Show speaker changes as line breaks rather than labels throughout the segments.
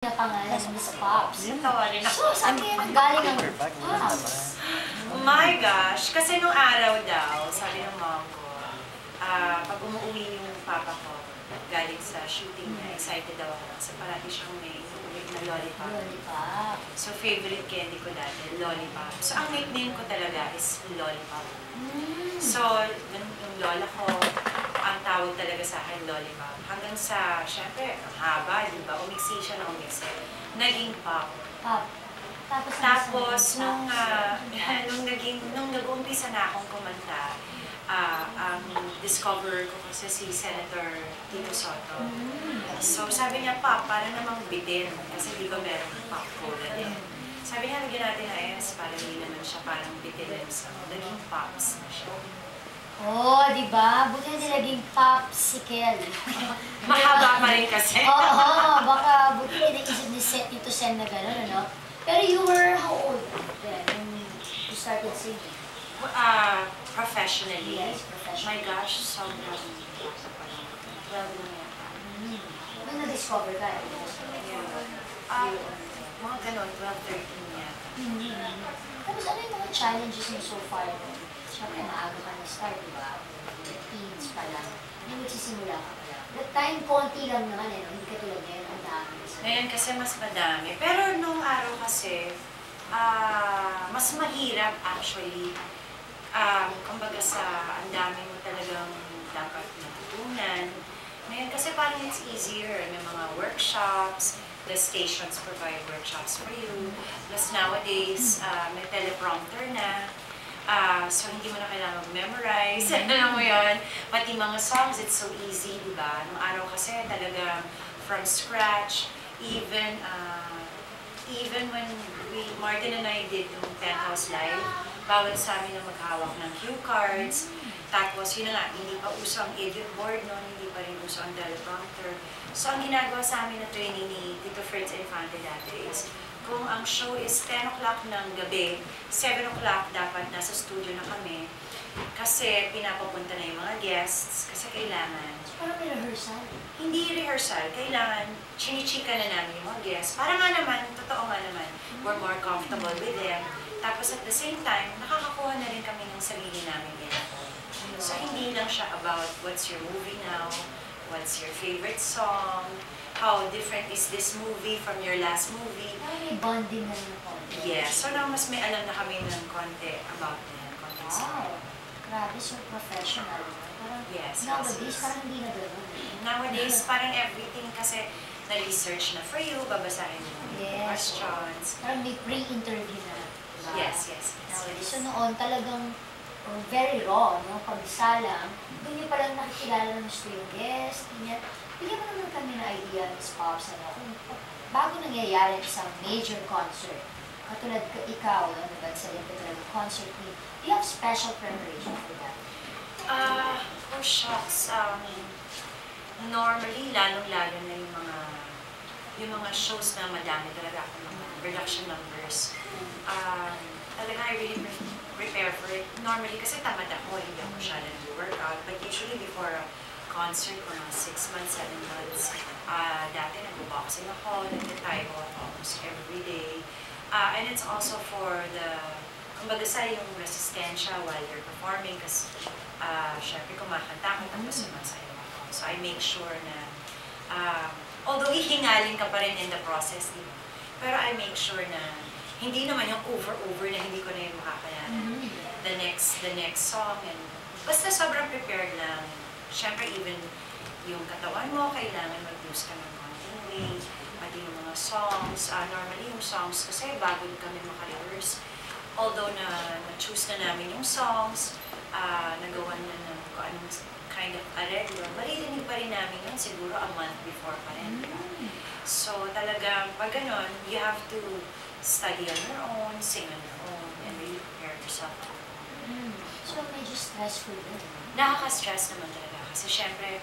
na pangalan ng Miss Pops.
Tawarin ako.
So, saan kaya nanggaling ang Pops?
Oh my gosh! Kasi nung araw daw, sabi ng mom ko, pag umuwi yung papa ko, galing sa shooting niya, excited daw ako kasi parati siyang may inuulit na lollipop.
Lollipop.
So, favorite candy ko dati, lollipop. So, ang nickname ko talaga is lollipop. So, yung lola ko, ang tawag talaga sa akin, lollipop. Hanggang sa, syempre, ang haba, di ba? Umiksi siya na umiksi. Naging pop.
Pop.
Tapos, nung nag-uumpisa na akong kumanta, ang discover ko kasi si Senator Tito Soto. So, sabi niya, Pop, para namang bitin. Kasi di ba merong pop cola din. Sabi niya, lagyan natin na S para hindi naman siya parang bitin. So, naging Pops na siya.
Oh, di ba? Buti na nilaging popsicle.
Mahaba pa rin kasi.
Oo, baka buti na naisip ni Tito Sen na gano'n, ano? Pero you were how old then when you started singing?
Professionally.
Yes, professionally.
My gosh, sobrang bata pa lang. 12 na yata.
Nung na-discover ka,
Mga ganon, 12, 13 yata.
Tapos ano yung mga challenges mo so far? Siyempre, maaga ka na-start, di ba? Teens pa lang. Hindi magsisimula ka pa lang. That time, konti lang naman eh, no? Hindi ka tulad ngayon, ang dami.
Ngayon kasi mas madami. Pero nung araw kasi, mas mahirap actually. Kumbaga sa ang dami mo talagang dapat natutunan. Ngayon kasi parang it's easier. May mga workshops, the stations provide workshops for you. Plus nowadays, may teleprompter na. So, hindi mo na kailangan mag-memorize. Alam mo yun? Pati mga songs, it's so easy, di ba? Nung araw kasi talaga from scratch, even when Martin and I did yung Penthouse Live, bawal sa amin na maghawak ng cue cards. Tapos, yun na nga, hindi pa uso ang edit board noon, hindi pa rin uso ang teleprompter. So, ang ginagawa sa amin na training ni Tito Fritz Infante dati is, kung ang show is 10 o'clock ng gabi, 7 o'clock dapat nasa studio na kami. Kasi pinapapunta na yung mga guests, kasi kailangan.
Parang may rehearsal.
Hindi rehearsal, kailangan chinichika na namin yung mga guests. Para nga naman, totoo nga naman, we're more comfortable with them. Tapos at the same time, nakakakuha na rin kami ng sarili namin info. So hindi lang siya about what's your movie now, what's your favorite song, how different is this movie from your last movie.
May bonding na rin ako.
Yes, so now mas may alam na kami ng konti about them.
Wow. Grabe, so professional. Parang
Yes,
nowadays,
yes.
parang hindi na gano'n.
Nowadays, parang everything kasi na-research na for you, babasahin mo yung
Yes.
questions.
Parang may pre-interview na. Diba?
Yes, yes, yes.
Nowadays, so noon talagang very raw, no? Pag-isa lang, doon niyo palang nakikilala ng gusto yung guest, ganyan. Bigyan mo naman kami na idea, Miss Pops, ano, kung bago nangyayari isang major concert, katulad ka ikaw, no, nag-select ka talaga concert queen, do you have special preparation for that?
Oh shucks, normally, lalong-lalo na yung mga shows na madami talaga ako mga production numbers. Talaga I really prepare for it. Normally, kasi tamad ako, hindi ako siya nag-workout. But usually before a concert, mga 6 months, 7 months, dati nag-boxing ako, nag-Thai ako almost every day. And it's also for the, kumbaga sa yung resistensya while you're performing, kasi syempre kumakanta ko, tapos sumasayaw ako. So I make sure na, although hihingalin ka pa rin in the process, di ba? Pero I make sure na hindi naman yung over na hindi ko na yung makakayanan. The next song, and basta sobrang prepared lang. Syempre, even yung katawan mo, kailangan mag-lose ka ng konting weight, pati yung mga songs. Normally, yung songs kasi bago kami maka-rehearse. Although na-choose na namin yung songs, nagawa na ng kung anong kind of arreglo, maririnig pa rin namin yun siguro a month before pa rin. So talagang pag ganon, you have to study on your own, sing on your own, and really prepare yourself.
So medyo stressful din.
Nakaka-stress naman talaga kasi syempre,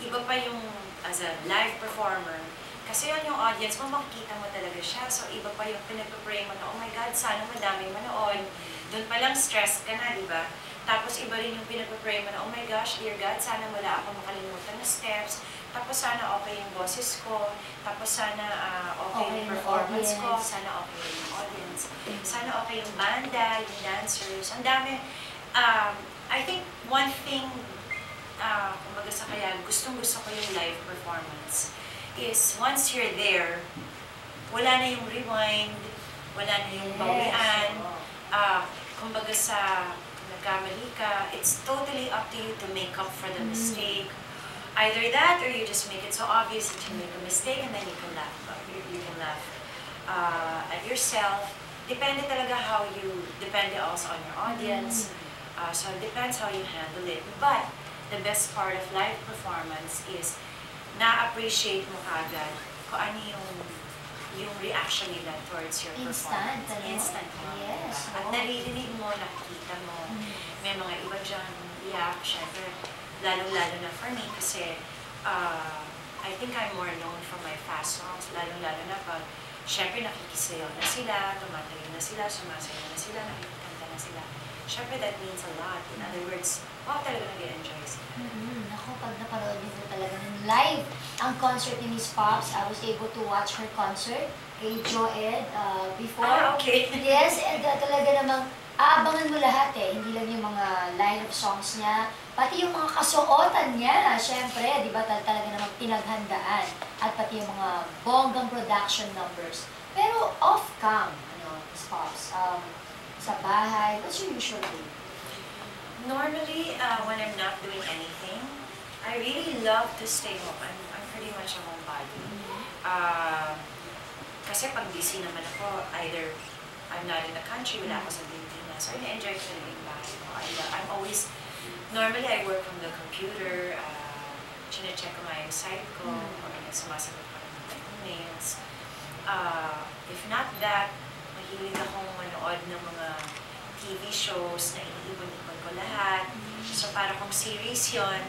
iba pa yung as a live performer, kasi yun yung audience mo, makikita mo talaga siya. So iba pa yung pinag-pray mo na, oh my God, sana madaming manood. Doon pa lang stress ka na, di ba? Tapos iba rin yung pinag-pray mo na, oh my gosh, dear God, sana wala ako makalimutan na steps. Tapos sana okay yung boses ko, tapos sana okay yung
yung
performance ko,
audience.
sana okay yung audience, sana okay yung banda, yung dancers, ang dami. I think one thing, kumbaga sa kaya, gustong-gusto ko yung live performance is once you're there, wala na yung rewind, wala na yung bawian, kumbaga sa nagkamali ka, it's totally up to you to make up for the mistake. Either that or you just make it so obvious that you make a mistake and then you can laugh. You can laugh at yourself. Depende talaga how you, depende also on your audience. So it depends how you handle it. But the best part of live performance is na-appreciate mo kagad kung ano yung reaction nila towards your
Instant,
performance.
ano?
Instant.
Yes.
At naririnig mo, nakikita mo. May mga iba dyan, iyak, syempre, lalo-lalo na for me kasi I think I'm more known for my fast songs, lalo-lalo na pag syempre nakikisayaw na sila, tumatayo na sila, sumasayaw na sila, nakikikanta na sila. Syempre that means a lot. In other words, wow, talaga nag-enjoy sila.
Ako, pag napanood niyo po talaga ng live ang concert ni Miss Pops, I was able to watch her concert kay Joed before.
Okay.
Yes, and talaga namang aabangan mo lahat hindi lang yung mga line of songs niya, pati yung mga kasuotan niya, syempre, di ba talaga namang pinaghandaan, at pati yung mga bonggang production numbers. Pero off-cam, Miss Pops, sa bahay, what's your usual day?
Normally, when I'm not doing anything, I really love to stay home. I'm pretty much a homebody. Kasi pag busy naman ako, either I'm not in the country, wala ako sa Pilipinas, so I-enjoy ko talaga yung bahay ko. I'm always, normally I work from the computer, chine-check ko nga yung site ko, or sumasagot ko ng mga emails. If not that, mahilig akong manood ng mga TV shows na iniipon-ipon ko lahat. So para kung series yon,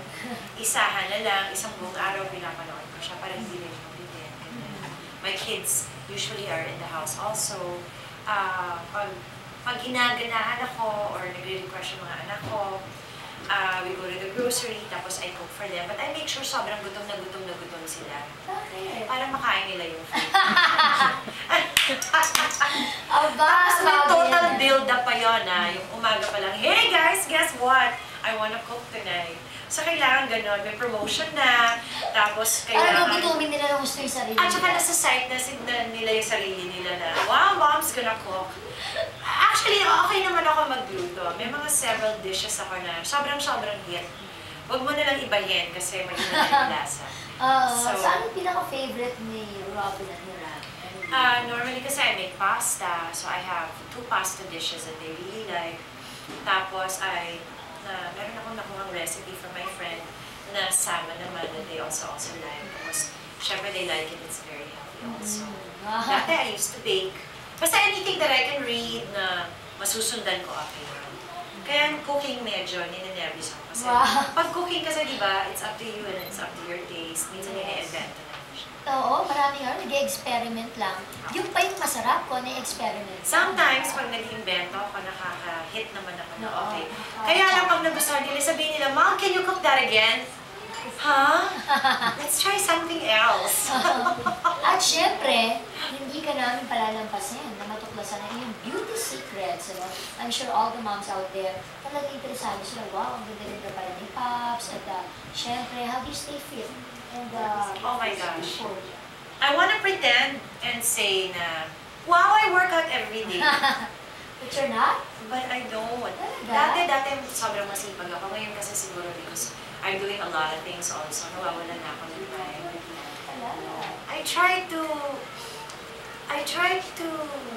isahan na lang, isang buong araw pinapanood ko siya para hindi rin mabitin. My kids usually are in the house also. Pag ginaganahan ako or nagre-request yung mga anak ko, we go to the grocery, tapos I cook for them. But I make sure sobrang gutom na gutom sila.
Okay.
Para makain nila yung food.
Tapos
may total build-up pa yun yung umaga pa lang, hey guys, guess what? I wanna cook tonight. So kailangan ganon, may promotion na, tapos
Parang
kailangan...
bitumin nila ng gusto yung sarili
At saka
nila.
nasa site na nila yung sarili nila na, wow, mom's gonna cook. Actually, okay naman ako magluto. May mga several dishes ako na sobrang hit. Huwag mo na lang ibahin kasi may na yung lasa.
So anong pinaka-favorite ni Robin at ni Ram?
Normally kasi I make pasta, so I have 2 pasta dishes that they really like. Tapos meron akong nakuhang recipe from my friend na salmon naman that they also like. Tapos, syempre they like it, it's very healthy also. Dati I used to bake. Basta anything that I can read na masusundan ko, okay. Kaya cooking medyo, nininervous ako. Kasi pag cooking kasi, di ba, it's up to you and it's up to your taste. Minsan nini-invent na lang siya.
Oo, marami nga, nag-experiment lang. Yung pa yung masarap ko, na-experiment.
Sometimes, pag nag-invento ako, nakaka-hit naman ako na okay. Kaya lang pag nagustuhan nila, sabihin nila, Mom, can you cook that again? Huh? Let's try something else.
At syempre, hindi ka namin palalampasin na matuklasan na yung beauty secrets. I'm sure all the moms out there, talaga interesado sila, wow, ang ganda-ganda pala ni Pops. At syempre, how do you stay fit? And,
Oh my gosh. I want to pretend and say na, wow, I work out every day.
But you're not?
But I don't.
Talaga?
Dati sobrang masipag ako. Ngayon kasi siguro because I'm doing a lot of things also. Nawawalan na ako ng time. I try to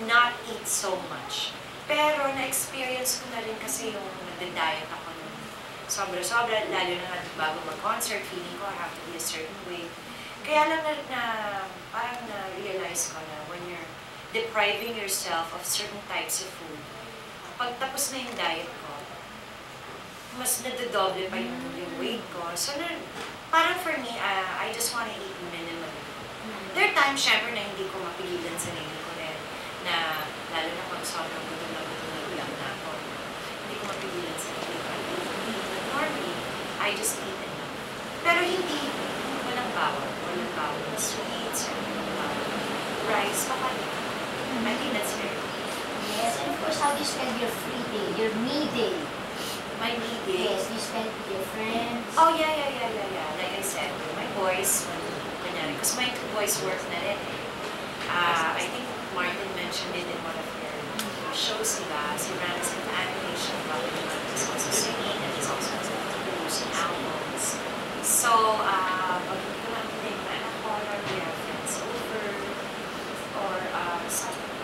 not eat so much. Pero na-experience ko na rin kasi yung nag-diet ako nung sobra-sobra, lalo na bago mag-concert, feeling ko I have to be a certain way. Kaya lang parang na-realize ko na when you're depriving yourself of certain types of food, pag tapos na yung diet ko, mas nadodoble pa yung weight ko. So, parang for me, I just wanna eat minimally. There are times, syempre, na hindi ko mapigilan sa sarili ko rin, na lalo na pag sobrang gutom na iyak na ako. Hindi ko mapigilan sa sarili ko. Normally, I just eat enough. Pero hindi, walang walang bawal sweets, walang bawal rice, papaya. I think that's very key.
Yes, and of course, how do you spend your free day, your me day?
My me day.
Yes, you spend with your friends.
Oh, yeah. Like I said, with my boys, kunyari, because my 2 boys work na rin. I think Martin mentioned it in one of their shows, diba? Si Ram is in animation, but he's also singing, and he's also producing albums. So, pag ito lang din na horror, we have friends over, or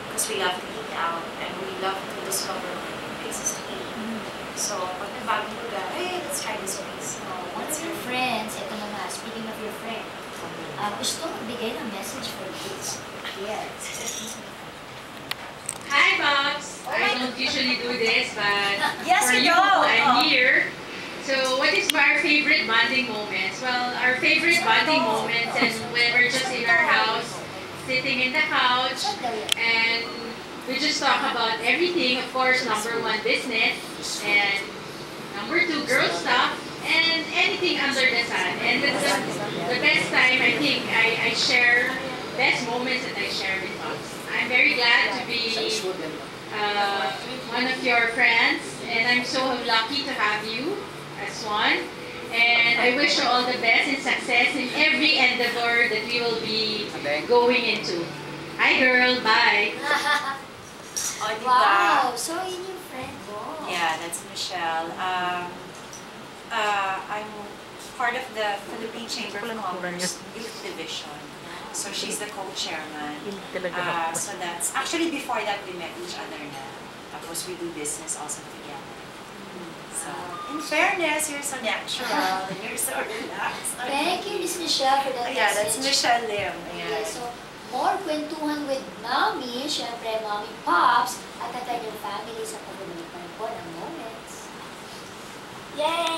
because we love to eat out, and we love to discover new places to eat. So, pag nabagong lugar, hey, let's try this place.
One of your friends, ito na nga, speaking of your friend, gusto magbigay ng message for kids. Yes.
Hi, Pops! I don't usually do this, but
Yes,
for
we
you,
do.
I'm here. So, what is our favorite bonding moments? Well, our favorite bonding moments is when we're just in our house, sitting in the couch, and we just talk about everything. Of course, number 1, business, and number 2, girl stuff, and anything under the sun. And that's the best time, I think, I share, best moments that I share with us. I'm very glad to be one of your friends, and I'm so lucky to have you as one. And I wish you all the best and success in every endeavor that we will be going into. Hi, girl. Bye.
Oh, diba?
Wow! So, yun yung friend mo.
Yeah, that's Michelle. I'm part of the Philippine Chamber of Commerce Youth Division. So she's the co-chairman. So that's, actually before that we met each other na. Tapos we do business also together. So, in fairness, you're so natural, and you're so relaxed.
Thank you, Miss Michelle, for that
Yeah, that's
message.
Michelle Lim. Ayan.
Okay, so, more kwentuhan with Mommy, syempre Mommy Pops, at ang kanyang family sa pagbabalik po ng moments. Yay!